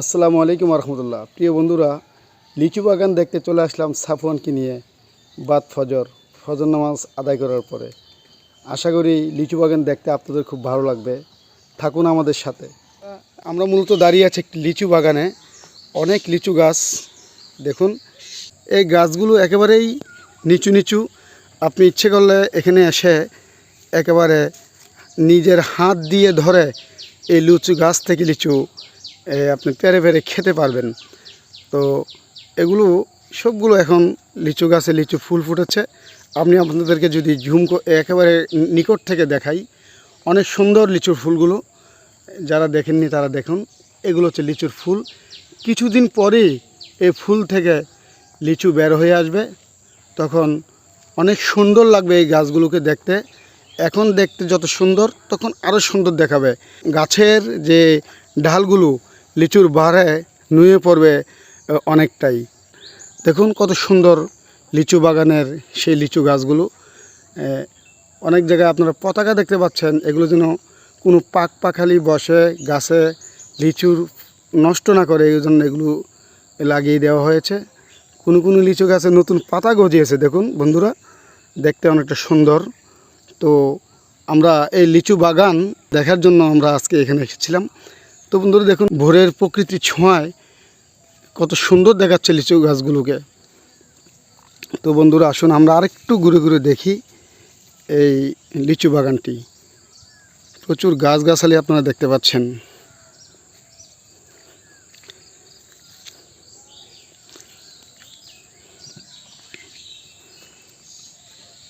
আসসালামু আলাইকুম রহমতুল্লাহ। প্রিয় বন্ধুরা, লিচু বাগান দেখতে চলে আসলাম সাফওয়ানকে নিয়ে বাদ ফজর নামাজ আদায় করার পরে। আশা করি লিচু বাগান দেখতে আপনাদের খুব ভালো লাগবে, থাকুন আমাদের সাথে। আমরা মূলত দাঁড়িয়ে আছি একটি লিচু বাগানে। অনেক লিচু গাছ দেখুন, এই গাছগুলো একেবারেই নিচু নিচু। আপনি ইচ্ছে করলে এখানে এসে একেবারে নিজের হাত দিয়ে ধরে এই লিচু গাছ থেকে লিচু আপনি পেরে পেরে খেতে পারবেন। তো এগুলো সবগুলো এখন লিচু গাছে লিচু ফুল ফুটেছে। আপনি আপনাদেরকে যদি একেবারে নিকট থেকে দেখাই, অনেক সুন্দর লিচুর ফুলগুলো। যারা দেখেননি তারা দেখুন, এগুলো হচ্ছে লিচুর ফুল। কিছুদিন পরেই এই ফুল থেকে লিচু বের হয়ে আসবে, তখন অনেক সুন্দর লাগবে এই গাছগুলোকে দেখতে। এখন দেখতে যত সুন্দর, তখন আরও সুন্দর দেখাবে। গাছের যে ডালগুলো লিচুর বারে নুয়ে পড়বে অনেকটাই। দেখুন কত সুন্দর লিচু বাগানের সেই লিচু গাছগুলো। অনেক জায়গায় আপনারা পতাকা দেখতে পাচ্ছেন, এগুলো যেন কোনো পাখালি বসে গাছে লিচুর নষ্ট না করে, এই জন্য এগুলো লাগিয়ে দেওয়া হয়েছে। কোনো কোনো লিচু গাছে নতুন পাতা গজিয়েছে, দেখুন বন্ধুরা, দেখতে অনেকটা সুন্দর। তো আমরা এই লিচু বাগান দেখার জন্য আমরা আজকে এখানে এসেছিলাম। তো বন্ধুরা দেখুন, ভোরের প্রকৃতির ছোঁয়ায় কত সুন্দর দেখাচ্ছে লিচু গাছগুলোকে। তো বন্ধুরা আসুন আমরা আরেকটু ঘুরে ঘুরে দেখি এই লিচু বাগানটি। প্রচুর গাছগাছালি আপনারা দেখতে পাচ্ছেন।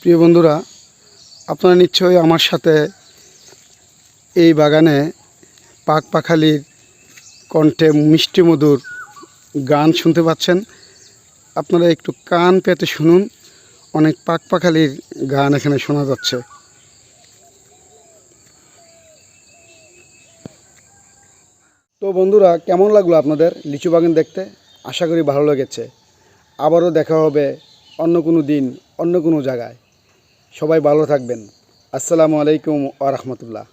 প্রিয় বন্ধুরা, আপনারা নিশ্চয়ই আমার সাথে এই বাগানে পাখালির কণ্ঠে মিষ্টি মধুর গান শুনতে পাচ্ছেন। আপনারা একটু কান পেতে শুনুন, অনেক পাখালির গান এখানে শোনা যাচ্ছে। তো বন্ধুরা, কেমন লাগলো আপনাদের লিচু বাগান দেখতে? আশা করি ভালো লেগেছে। আবারও দেখা হবে অন্য কোনো দিন, অন্য কোনো জায়গায়। সবাই ভালো থাকবেন। আসসালামু আলাইকুম ওয়া রাহমাতুল্লাহ।